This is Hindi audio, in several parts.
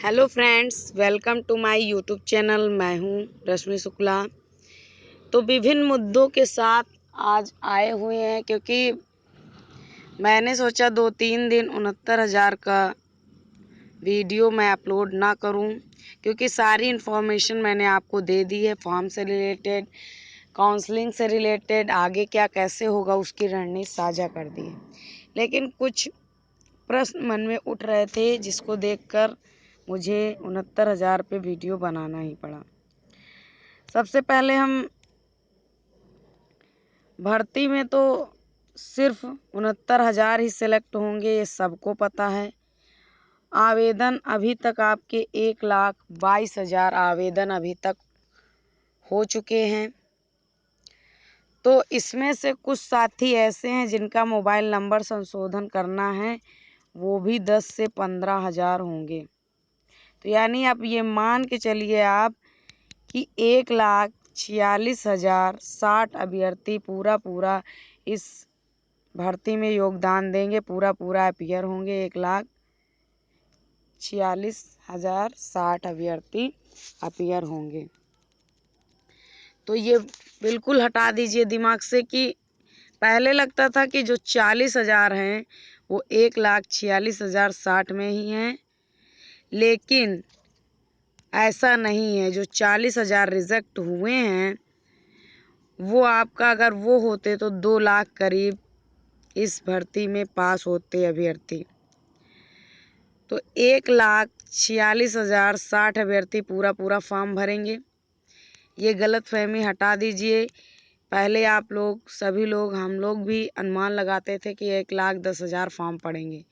Hello friends, welcome to my YouTube channel. मैं हूं रश्मि शुक्ला। तो विभिन्न मुद्दों के साथ आज आए हुए हैं, क्योंकि मैंने सोचा 2-3 दिन 69,000 का वीडियो मैं अपलोड ना करूं, क्योंकि सारी इन्फॉर्मेशन मैंने आपको दे दी है। फॉर्म से रिलेटेड, काउंसलिंग से रिलेटेड, आगे क्या कैसे होगा उसकी रणनीति साझा कर दी है। लेकिन कुछ प्रश्न मन में उठ रहे थे, जिसको देखकर मुझे 69,000 पे वीडियो बनाना ही पड़ा। सबसे पहले हम भर्ती में तो सिर्फ 69,000 ही सिलेक्ट होंगे, ये सबको पता है। आवेदन अभी तक आपके 1,22,000 आवेदन अभी तक हो चुके हैं। तो इसमें से कुछ साथी ऐसे हैं जिनका मोबाइल नंबर संशोधन करना है, वो भी 10 से 15,000 होंगे। तो यानी आप ये मान के चलिए आप कि 1,46,060 अभ्यर्थी पूरा इस भर्ती में योगदान देंगे, पूरा अपीयर होंगे। 1,46,060 अभ्यर्थी अपीयर होंगे। तो ये बिल्कुल हटा दीजिए दिमाग से कि पहले लगता था कि जो 40,000 हैं वो 1,46,060 में ही हैं, लेकिन ऐसा नहीं है। जो 40,000 रिजेक्ट हुए हैं वो आपका अगर वो होते तो 2 लाख करीब इस भर्ती में पास होते अभ्यर्थी। तो 1,46,060 अभ्यर्थी पूरा फॉर्म भरेंगे। ये गलतफहमी हटा दीजिए। पहले आप लोग सभी लोग, हम लोग भी अनुमान लगाते थे कि 1,10,000 फॉर्म पड़ेंगे,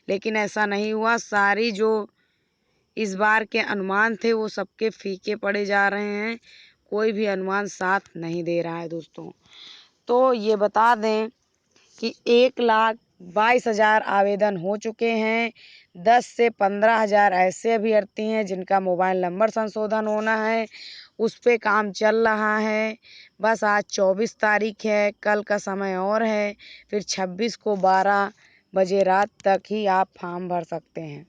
लेकिन ऐसा नहीं हुआ। सारी जो इस बार के अनुमान थे वो सबके फीके पड़े जा रहे हैं। कोई भी अनुमान साथ नहीं दे रहा है दोस्तों। तो ये बता दें कि 1,22,000 आवेदन हो चुके हैं। 10 से 15,000 ऐसे अभ्यर्थी हैं जिनका मोबाइल नंबर संशोधन होना है, उस पे काम चल रहा है। बस आज 24 तारीख है, कल का समय और है, फिर 26 को 12 बजे रात तक ही आप फॉर्म भर सकते हैं।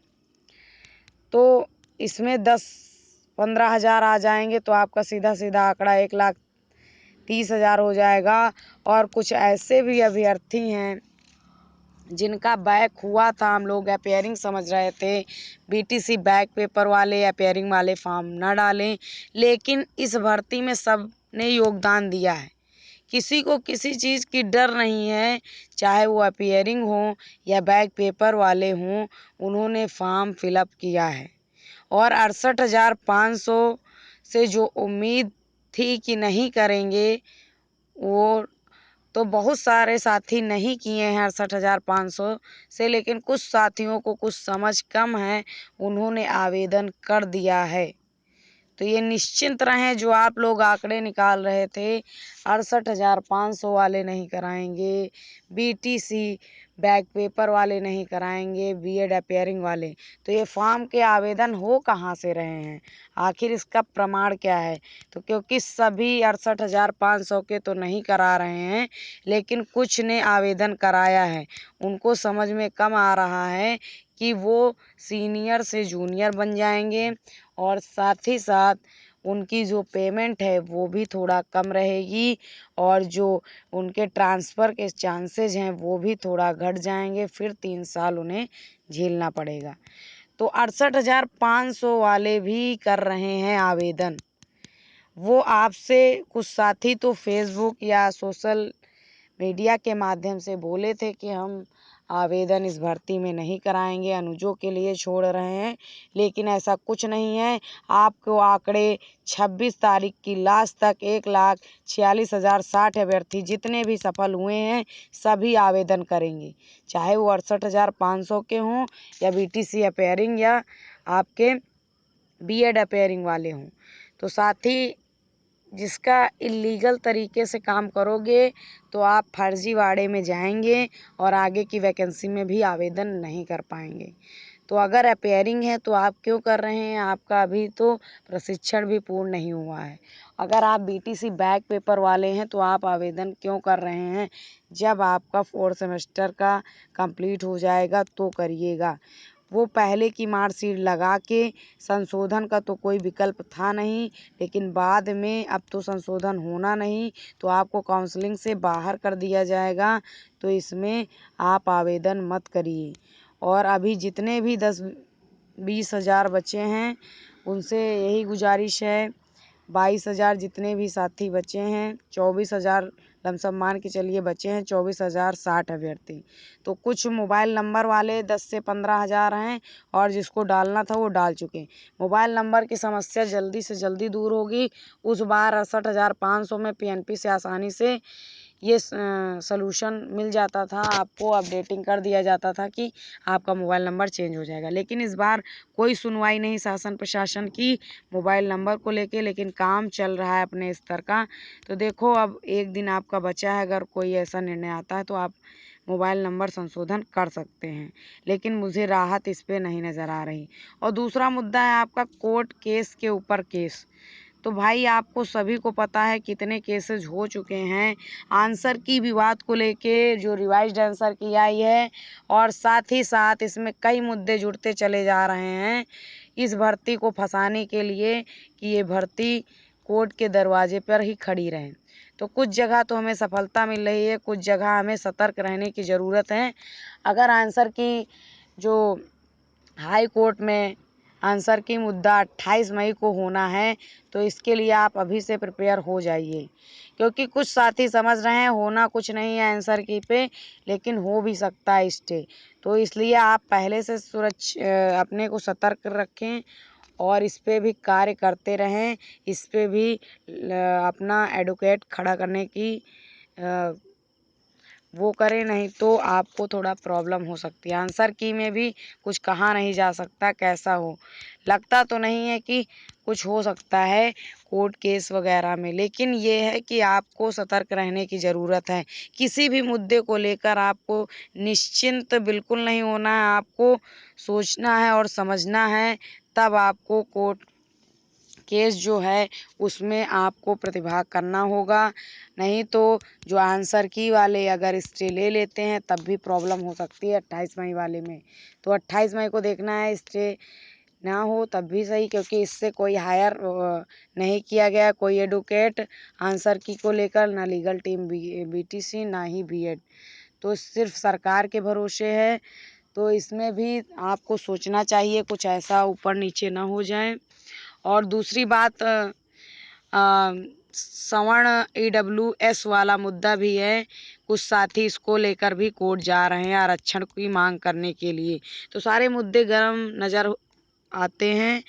तो इसमें 10-15,000 आ जाएंगे तो आपका सीधा आंकड़ा 1,30,000 हो जाएगा। और कुछ ऐसे भी अभ्यर्थी हैं जिनका बैक हुआ था, हम लोग अपीयरिंग समझ रहे थे, बीटीसी बैक पेपर वाले अपीयरिंग वाले फॉर्म न डालें, लेकिन इस भर्ती में सब ने योगदान दिया है। किसी को किसी चीज़ की डर नहीं है, चाहे वो अपीयरिंग हो या बैक पेपर वाले हों, उन्होंने फॉर्म फिलअप किया है। और 68,500 से जो उम्मीद थी कि नहीं करेंगे, वो तो बहुत सारे साथी नहीं किए हैं 68,500 से, लेकिन कुछ साथियों को कुछ समझ कम है, उन्होंने आवेदन कर दिया है। तो ये निश्चिंत रहें, जो आप लोग आंकड़े निकाल रहे थे 68,500 वाले नहीं कराएंगे, बीटीसी बैक पेपर वाले नहीं कराएंगे, बीएड अपीयरिंग वाले। तो ये फॉर्म के आवेदन हो कहाँ से रहे हैं, आखिर इसका प्रमाण क्या है? तो क्योंकि सभी 68,500 के तो नहीं करा रहे हैं, लेकिन कुछ ने आवेदन कराया है। उनको समझ में कम आ रहा है कि वो सीनियर से जूनियर बन जाएंगे, और साथ ही साथ उनकी जो पेमेंट है वो भी थोड़ा कम रहेगी, और जो उनके ट्रांसफ़र के चांसेस हैं वो भी थोड़ा घट जाएंगे। फिर 3 साल उन्हें झेलना पड़ेगा। तो 68,500 वाले भी कर रहे हैं आवेदन। वो आपसे कुछ साथी तो फेसबुक या सोशल मीडिया के माध्यम से बोले थे कि हम आवेदन इस भर्ती में नहीं कराएंगे, अनुजों के लिए छोड़ रहे हैं, लेकिन ऐसा कुछ नहीं है। आपको आंकड़े 26 तारीख की लास्ट तक 1,46,060 अभ्यर्थी जितने भी सफल हुए हैं सभी आवेदन करेंगे, चाहे वो 68,500 के हों या बीटीसी अपीयरिंग या आपके बीएड अपीयरिंग वाले हों। तो साथ ही जिसका इलीगल तरीके से काम करोगे तो आप फर्जीवाड़े में जाएंगे और आगे की वैकेंसी में भी आवेदन नहीं कर पाएंगे। तो अगर अपीयरिंग है तो आप क्यों कर रहे हैं? आपका अभी तो प्रशिक्षण भी पूर्ण नहीं हुआ है। अगर आप बीटीसी बैक पेपर वाले हैं तो आप आवेदन क्यों कर रहे हैं? जब आपका 4th सेमेस्टर का कंप्लीट हो जाएगा तो करिएगा। वो पहले की मार्कशीट लगा के, संशोधन का तो कोई विकल्प था नहीं, लेकिन बाद में अब तो संशोधन होना नहीं, तो आपको काउंसलिंग से बाहर कर दिया जाएगा। तो इसमें आप आवेदन मत करिए। और अभी जितने भी 10-20 हज़ार बच्चे हैं उनसे यही गुजारिश है, 22 हज़ार जितने भी साथी बचे हैं, 24 हज़ार लमसम मान के चलिए बचे हैं, 24,060 अभ्यर्थी। तो कुछ मोबाइल नंबर वाले 10 से 15 हज़ार हैं और जिसको डालना था वो डाल चुके हैं। मोबाइल नंबर की समस्या जल्दी से जल्दी दूर होगी। उस बार 68,500 में पीएनपी से आसानी से ये सलूशन मिल जाता था, आपको अपडेटिंग कर दिया जाता था कि आपका मोबाइल नंबर चेंज हो जाएगा। लेकिन इस बार कोई सुनवाई नहीं शासन प्रशासन की मोबाइल नंबर को लेके, लेकिन काम चल रहा है अपने स्तर का। तो देखो, अब एक दिन आपका बचा है, अगर कोई ऐसा निर्णय आता है तो आप मोबाइल नंबर संशोधन कर सकते हैं, लेकिन मुझे राहत इस पे नहीं नज़र आ रही। और दूसरा मुद्दा है आपका कोर्ट केस के ऊपर केस। तो भाई आपको सभी को पता है कितने केसेस हो चुके हैं आंसर की विवाद को लेके, जो रिवाइज्ड आंसर की आई है, और साथ ही साथ इसमें कई मुद्दे जुड़ते चले जा रहे हैं इस भर्ती को फंसाने के लिए कि ये भर्ती कोर्ट के दरवाजे पर ही खड़ी रहे। तो कुछ जगह तो हमें सफलता मिल रही है, कुछ जगह हमें सतर्क रहने की ज़रूरत है। अगर आंसर की जो हाई कोर्ट में आंसर की मुद्दा 28 मई को होना है, तो इसके लिए आप अभी से प्रिपेयर हो जाइए, क्योंकि कुछ साथी समझ रहे हैं होना कुछ नहीं है आंसर की पे, लेकिन हो भी सकता है स्टे। तो इसलिए आप पहले से अपने को सतर्क रखें और इस पे भी कार्य करते रहें, इस पे भी अपना एडवोकेट खड़ा करने की वो करें, नहीं तो आपको थोड़ा प्रॉब्लम हो सकती है। आंसर की में भी कुछ कहा नहीं जा सकता कैसा हो। लगता तो नहीं है कि कुछ हो सकता है कोर्ट केस वगैरह में, लेकिन ये है कि आपको सतर्क रहने की ज़रूरत है। किसी भी मुद्दे को लेकर आपको निश्चिंत बिल्कुल नहीं होना है, आपको सोचना है और समझना है, तब आपको कोर्ट केस जो है उसमें आपको प्रतिभाग करना होगा। नहीं तो जो आंसर की वाले अगर स्टे ले लेते हैं तब भी प्रॉब्लम हो सकती है 28 मई वाले में। तो 28 मई को देखना है स्टे ना हो तब भी सही, क्योंकि इससे कोई हायर नहीं किया गया कोई एडवोकेट आंसर की को लेकर, ना लीगल टीम बीटीसी ना ही बीएड, तो सिर्फ सरकार के भरोसे है। तो इसमें भी आपको सोचना चाहिए कुछ ऐसा ऊपर नीचे ना हो जाए। और दूसरी बात, सवर्ण EWS वाला मुद्दा भी है, कुछ साथी इसको लेकर भी कोर्ट जा रहे हैं आरक्षण की मांग करने के लिए। तो सारे मुद्दे गर्म नज़र आते हैं,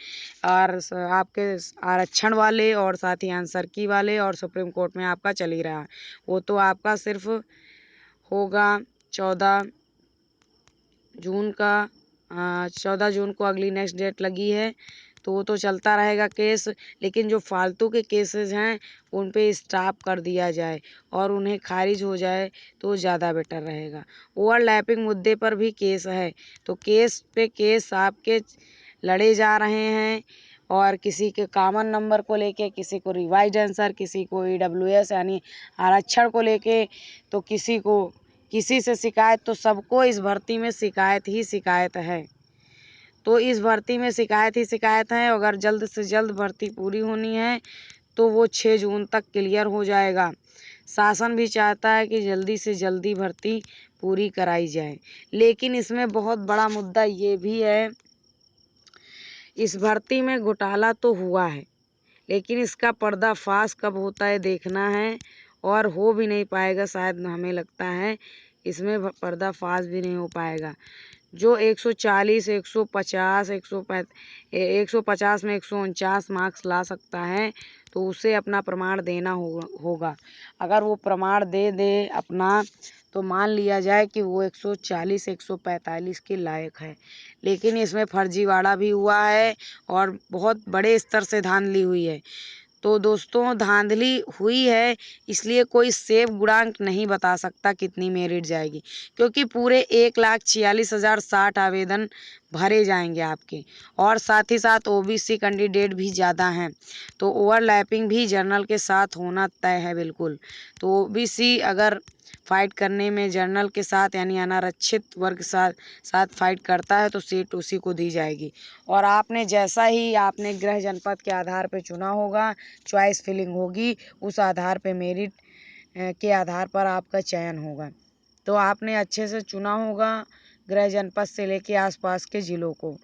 और आपके आरक्षण वाले और साथ ही आंसर की वाले, और सुप्रीम कोर्ट में आपका चल ही रहा है। वो तो आपका सिर्फ होगा 14 जून का, 14 जून को अगली नेक्स्ट डेट लगी है, तो वो तो चलता रहेगा केस। लेकिन जो फालतू के केसेस हैं उन पे स्टॉप कर दिया जाए और उन्हें खारिज हो जाए तो ज़्यादा बेटर रहेगा। ओवरलैपिंग मुद्दे पर भी केस है, तो केस पे केस आपके लड़े जा रहे हैं, और किसी के कॉमन नंबर को लेके, किसी को रिवाइज्ड आंसर, किसी को EWS यानी आरक्षण को लेके, तो किसी से शिकायत, तो सबको इस भर्ती में शिकायत ही शिकायत है। तो इस भर्ती में शिकायत ही शिकायत है। अगर जल्द से जल्द भर्ती पूरी होनी है तो वो 6 जून तक क्लियर हो जाएगा। शासन भी चाहता है कि जल्दी से जल्दी भर्ती पूरी कराई जाए, लेकिन इसमें बहुत बड़ा मुद्दा ये भी है, इस भर्ती में घोटाला तो हुआ है, लेकिन इसका पर्दाफाश कब होता है देखना है, और हो भी नहीं पाएगा शायद, हमें लगता है इसमें पर्दाफाश भी नहीं हो पाएगा। जो 140, 150, 150 में 149 मार्क्स ला सकता है तो उसे अपना प्रमाण देना होगा। अगर वो प्रमाण दे अपना, तो मान लिया जाए कि वो 140, 145 के लायक है। लेकिन इसमें फर्जीवाड़ा भी हुआ है और बहुत बड़े स्तर से धांधली हुई है। तो दोस्तों, धांधली हुई है इसलिए कोई सेफ गुणांक नहीं बता सकता कितनी मेरिट जाएगी, क्योंकि पूरे 1,46,060 आवेदन भरे जाएंगे आपके, और साथ ही साथ OBC कैंडिडेट भी ज़्यादा हैं, तो ओवरलैपिंग भी जनरल के साथ होना तय है बिल्कुल। तो OBC अगर फाइट करने में जर्नल के साथ यानी अनारक्षित वर्ग साथ फाइट करता है तो सीट उसी को दी जाएगी। और आपने जैसा ही आपने गृह जनपद के आधार पर चुना होगा, चॉइस फिलिंग होगी, उस आधार पे मेरिट के आधार पर आपका चयन होगा। तो आपने अच्छे से चुना होगा गृह जनपद से लेके आसपास के ज़िलों को।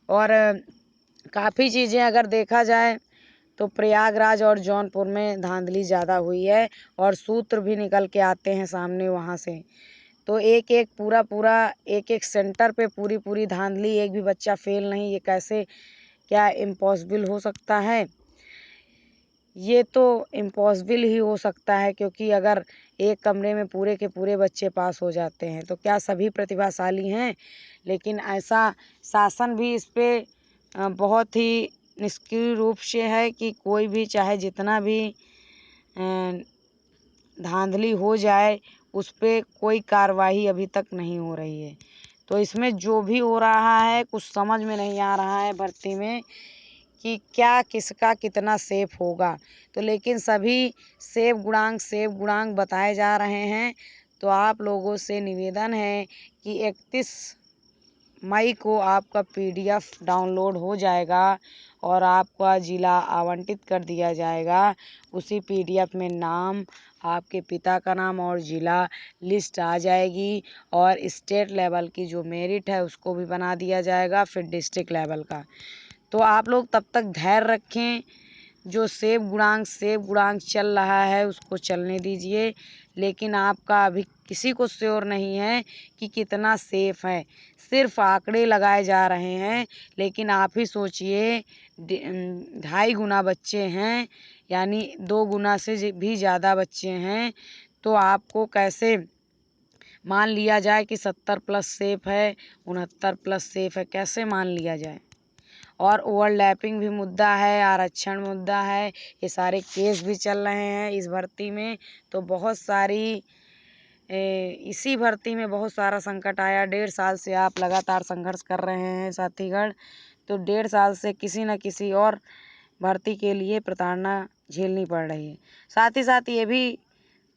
और काफ़ी चीज़ें अगर देखा जाए तो प्रयागराज और जौनपुर में धांधली ज़्यादा हुई है और सूत्र भी निकल के आते हैं सामने वहाँ से। तो एक एक पूरा एक एक सेंटर पे पूरी धांधली, एक भी बच्चा फेल नहीं। ये कैसे, क्या इम्पॉसिबल हो सकता है? ये तो इम्पॉसिबल ही हो सकता है, क्योंकि अगर एक कमरे में पूरे के पूरे बच्चे पास हो जाते हैं तो क्या सभी प्रतिभाशाली हैं? लेकिन ऐसा शासन भी इस पे बहुत ही निष्क्रिय रूप से है कि कोई भी चाहे जितना भी धांधली हो जाए उस पे कोई कार्रवाई अभी तक नहीं हो रही है। तो इसमें जो भी हो रहा है कुछ समझ में नहीं आ रहा है भर्ती में कि क्या किसका कितना सेफ होगा। तो लेकिन सभी सेफ गुणांक बताए जा रहे हैं। तो आप लोगों से निवेदन है कि 31 मई को आपका PDF डाउनलोड हो जाएगा और आपका ज़िला आवंटित कर दिया जाएगा। उसी PDF में नाम, आपके पिता का नाम और ज़िला लिस्ट आ जाएगी और स्टेट लेवल की जो मेरिट है उसको भी बना दिया जाएगा, फिर डिस्ट्रिक्ट लेवल का। तो आप लोग तब तक धैर्य रखें। जो सेब गुणांक चल रहा है उसको चलने दीजिए, लेकिन आपका अभी किसी को श्योर नहीं है कि कितना सेफ है। सिर्फ आंकड़े लगाए जा रहे हैं, लेकिन आप ही सोचिए 2.5 गुना बच्चे हैं, यानी 2 गुना से भी ज़्यादा बच्चे हैं। तो आपको कैसे मान लिया जाए कि 70+ सेफ है, 69+ सेफ है? कैसे मान लिया जाए? और ओवरलैपिंग भी मुद्दा है, आरक्षण मुद्दा है, ये सारे केस भी चल रहे हैं इस भर्ती में। तो बहुत सारी इसी भर्ती में बहुत सारा संकट आया। 1.5 साल से आप लगातार संघर्ष कर रहे हैं साथीगण। तो 1.5 साल से किसी न किसी और भर्ती के लिए प्रताड़ना झेलनी पड़ रही है। साथ ही साथ ये भी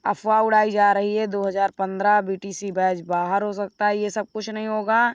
अफवाह उड़ाई जा रही है 2015 BTC बैच बाहर हो सकता है। ये सब कुछ नहीं होगा,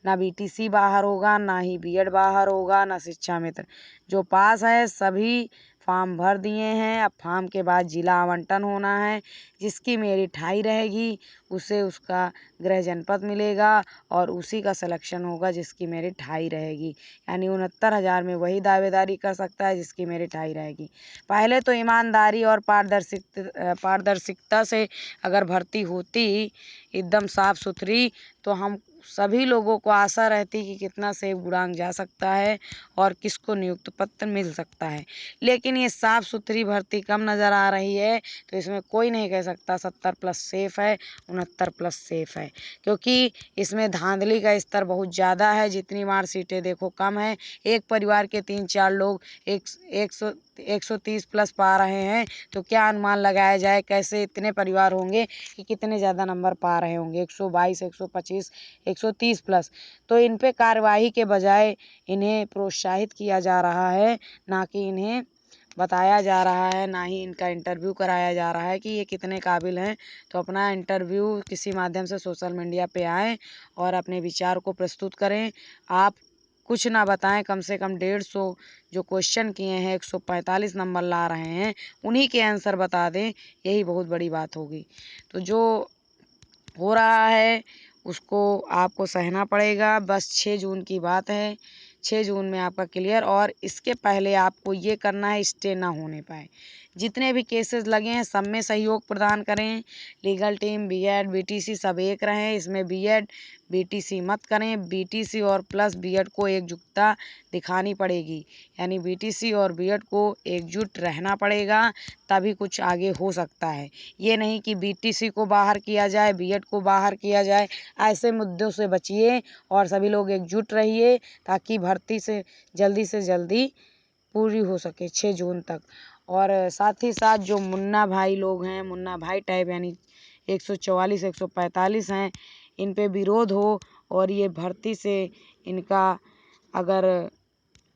ना BTC बाहर होगा, ना ही B.Ed बाहर होगा, ना शिक्षा मित्र। जो पास है सभी फॉर्म भर दिए हैं। अब फॉर्म के बाद जिला आवंटन होना है। जिसकी मेरिट हाई रहेगी उसे उसका गृह जनपद मिलेगा और उसी का सिलेक्शन होगा जिसकी मेरिट हाई रहेगी। यानी 69,000 में वही दावेदारी कर सकता है जिसकी मेरिट हाई रहेगी। पहले तो ईमानदारी और पारदर्शिता से अगर भर्ती होती एकदम साफ सुथरी, तो हम सभी लोगों को आशा रहती कि कितना सेब गुणांक जा सकता है और किसको नियुक्त पत्र मिल सकता है। लेकिन ये साफ सुथरी भर्ती कम नज़र आ रही है, तो इसमें कोई नहीं कह सकता 70+ सेफ है, 69+ सेफ है, क्योंकि इसमें धांधली का स्तर बहुत ज़्यादा है। जितनी मार्कशीटें देखो कम है। एक परिवार के 3-4 लोग 130+ पा रहे हैं, तो क्या अनुमान लगाया जाए कैसे इतने परिवार होंगे कि कितने ज़्यादा नंबर पा रहे होंगे, 122, 125, 130+। तो इन पे कार्यवाही के बजाय इन्हें प्रोत्साहित किया जा रहा है, ना कि इन्हें बताया जा रहा है, ना ही इनका इंटरव्यू कराया जा रहा है कि ये कितने काबिल हैं। तो अपना इंटरव्यू किसी माध्यम से सोशल मीडिया पे आएँ और अपने विचार को प्रस्तुत करें। आप कुछ ना बताएं, कम से कम 150 जो क्वेश्चन किए हैं 145 नंबर ला रहे हैं, उन्हीं के आंसर बता दें, यही बहुत बड़ी बात होगी। तो जो हो रहा है उसको आपको सहना पड़ेगा। बस 6 जून की बात है, 6 जून में आपका क्लियर। और इसके पहले आपको ये करना है स्टे ना होने पाए। जितने भी केसेस लगे हैं सब में सहयोग प्रदान करें। लीगल टीम, B.Ed, BTC सब एक रहें। इसमें B.Ed BTC मत करें। BTC और प्लस B.Ed को एकजुटता दिखानी पड़ेगी, यानी BTC और B.Ed को एकजुट रहना पड़ेगा, तभी कुछ आगे हो सकता है। ये नहीं कि BTC को बाहर किया जाए, B.Ed को बाहर किया जाए। ऐसे मुद्दों से बचिए और सभी लोग एकजुट रहिए, ताकि भर्ती से जल्दी पूरी हो सके 6 जून तक। और साथ ही साथ जो मुन्ना भाई लोग हैं, मुन्ना भाई टाइप यानी 144, 145 हैं, इन पे विरोध हो और ये भर्ती से इनका अगर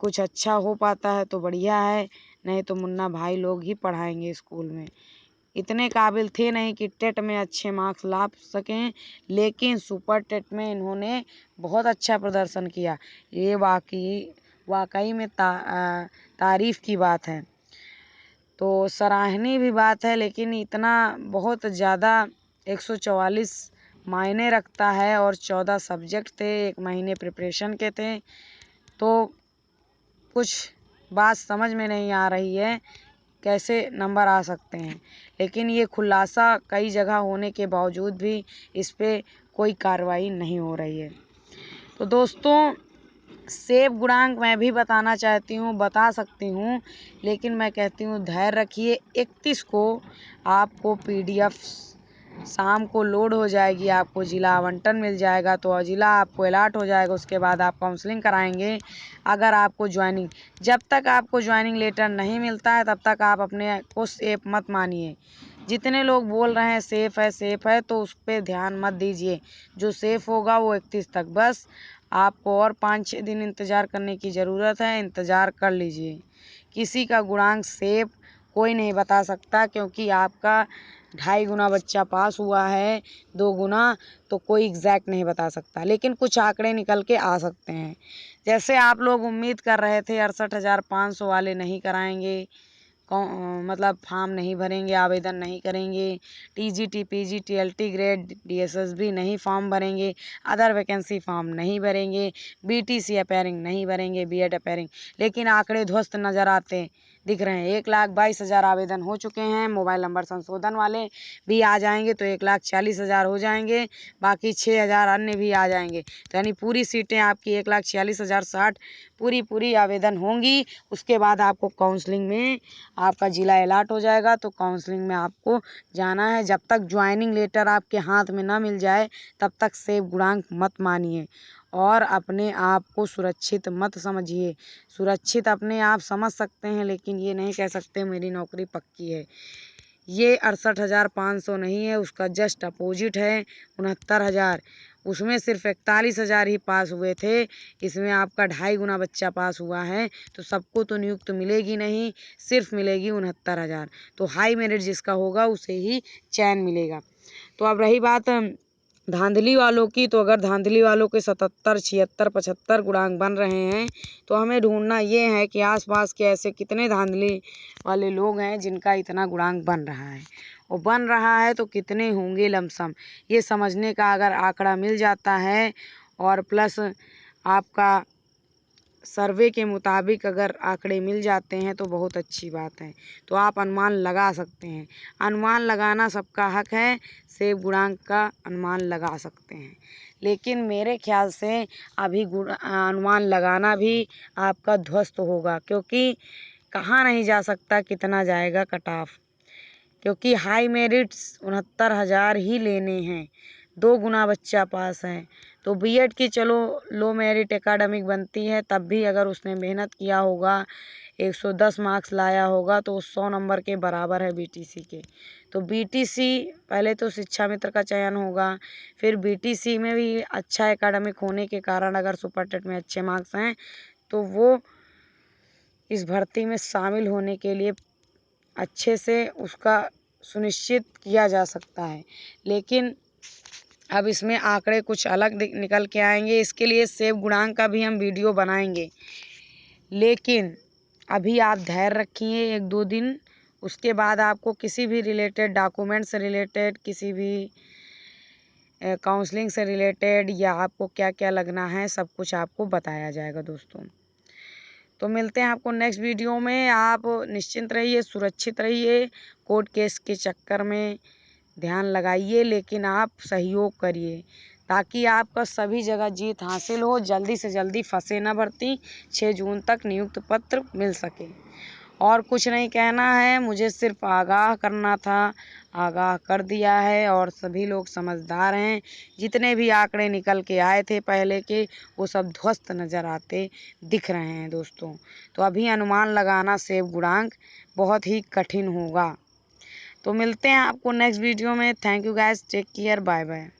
कुछ अच्छा हो पाता है तो बढ़िया है, नहीं तो मुन्ना भाई लोग ही पढ़ाएंगे स्कूल में। इतने काबिल थे नहीं कि टेट में अच्छे मार्क्स ला सकें, लेकिन सुपर टेट में इन्होंने बहुत अच्छा प्रदर्शन किया। ये वाकई में तारीफ़ की बात है, तो सराहनीय भी बात है। लेकिन इतना बहुत ज़्यादा 144 मायने रखता है और 14 सब्जेक्ट थे, 1 महीने प्रिपरेशन के थे, तो कुछ बात समझ में नहीं आ रही है कैसे नंबर आ सकते हैं। लेकिन ये खुलासा कई जगह होने के बावजूद भी इस पे कोई कार्रवाई नहीं हो रही है। तो दोस्तों, सेब गुणांक मैं भी बताना चाहती हूँ, बता सकती हूँ, लेकिन मैं कहती हूँ धैर्य रखिए। 31 को आपको PDF शाम को लोड हो जाएगी, आपको ज़िला आवंटन मिल जाएगा, तो ज़िला आपको अलॉट हो जाएगा। उसके बाद आप काउंसलिंग कराएंगे। अगर आपको ज्वाइनिंग, जब तक आपको ज्वाइनिंग लेटर नहीं मिलता है तब तक आप अपने को सेफ मत मानिए। जितने लोग बोल रहे हैं सेफ़ है, तो उस पर ध्यान मत दीजिए। जो सेफ़ होगा वो 31 तक, बस आपको और 5-6 दिन इंतज़ार करने की ज़रूरत है, इंतज़ार कर लीजिए। किसी का गुणांक सेफ कोई नहीं बता सकता, क्योंकि आपका 2.5 गुना बच्चा पास हुआ है, 2 गुना, तो कोई एग्जैक्ट नहीं बता सकता, लेकिन कुछ आंकड़े निकल के आ सकते हैं। जैसे आप लोग उम्मीद कर रहे थे 68,500 वाले नहीं कराएंगे, मतलब फॉर्म नहीं भरेंगे, आवेदन नहीं करेंगे, TGT PGT LT grade DSSB नहीं फॉर्म भरेंगे, अदर वैकेंसी फॉर्म नहीं भरेंगे, BTC अपेयरिंग नहीं भरेंगे, BEd अपेयरिंग, लेकिन आंकड़े ध्वस्त नज़र आते दिख रहे हैं। 1,22,000 आवेदन हो चुके हैं। मोबाइल नंबर संशोधन वाले भी आ जाएंगे तो 1,40,000 हो जाएंगे, बाकी 6,000 अन्य भी आ जाएंगे, तो यानी पूरी सीटें आपकी 1,46,060 पूरी आवेदन होंगी। उसके बाद आपको काउंसलिंग में आपका ज़िला अलॉट हो जाएगा, तो काउंसलिंग में आपको जाना है। जब तक ज्वाइनिंग लेटर आपके हाथ में ना मिल जाए तब तक सेब गुणांक मत मानिए और अपने आप को सुरक्षित मत समझिए। सुरक्षित अपने आप समझ सकते हैं, लेकिन ये नहीं कह सकते मेरी नौकरी पक्की है। ये 68,500 नहीं है, उसका जस्ट अपोजिट है 69,000। उसमें सिर्फ 41,000 ही पास हुए थे, इसमें आपका 2.5 गुना बच्चा पास हुआ है, तो सबको तो नियुक्त मिलेगी नहीं, सिर्फ मिलेगी 69,000। तो हाई मेरिट जिसका होगा उसे ही चयन मिलेगा। तो अब रही बात धांधली वालों की, तो अगर धांधली वालों के 77, 76, 75 गुणांक बन रहे हैं, तो हमें ढूंढना ये है कि आसपास के ऐसे कितने धांधली वाले लोग हैं जिनका इतना गुणांक बन रहा है, और बन रहा है तो कितने होंगे लमसम। ये समझने का अगर आंकड़ा मिल जाता है और प्लस आपका सर्वे के मुताबिक अगर आंकड़े मिल जाते हैं तो बहुत अच्छी बात है, तो आप अनुमान लगा सकते हैं। अनुमान लगाना सबका हक है, सेब गुणांक का अनुमान लगा सकते हैं, लेकिन मेरे ख्याल से अभी अनुमान लगाना भी आपका ध्वस्त होगा, क्योंकि कहाँ नहीं जा सकता, कितना जाएगा कट ऑफ, क्योंकि हाई मेरिट्स 69,000 ही लेने हैं, 2 गुना बच्चा पास है। तो BEd की चलो लो मेरिट एकेडमिक बनती है, तब भी अगर उसने मेहनत किया होगा, 110 मार्क्स लाया होगा, तो 100 नंबर के बराबर है BTC के। तो BTC पहले तो शिक्षा मित्र का चयन होगा, फिर BTC में भी अच्छा एकेडमिक होने के कारण अगर सुपर टेट में अच्छे मार्क्स हैं तो वो इस भर्ती में शामिल होने के लिए अच्छे से उसका सुनिश्चित किया जा सकता है। लेकिन अब इसमें आंकड़े कुछ अलग निकल के आएंगे, इसके लिए सेब गुणांक का भी हम वीडियो बनाएंगे, लेकिन अभी आप धैर्य रखिए 1-2 दिन। उसके बाद आपको किसी भी रिलेटेड डॉक्यूमेंट से रिलेटेड, किसी भी काउंसलिंग से रिलेटेड, या आपको क्या क्या लगना है, सब कुछ आपको बताया जाएगा दोस्तों। तो मिलते हैं आपको नेक्स्ट वीडियो में। आप निश्चिंत रहिए, सुरक्षित रहिए, कोर्ट केस के चक्कर में ध्यान लगाइए, लेकिन आप सहयोग करिए ताकि आपका सभी जगह जीत हासिल हो, जल्दी से जल्दी फंसे न भर्ती, 6 जून तक नियुक्त पत्र मिल सके। और कुछ नहीं कहना है, मुझे सिर्फ आगाह करना था, आगाह कर दिया है, और सभी लोग समझदार हैं। जितने भी आंकड़े निकल के आए थे पहले के, वो सब ध्वस्त नज़र आते दिख रहे हैं दोस्तों। तो अभी अनुमान लगाना सेब गुणांक बहुत ही कठिन होगा। तो मिलते हैं आपको नेक्स्ट वीडियो में। Thank you guys, take care, bye bye.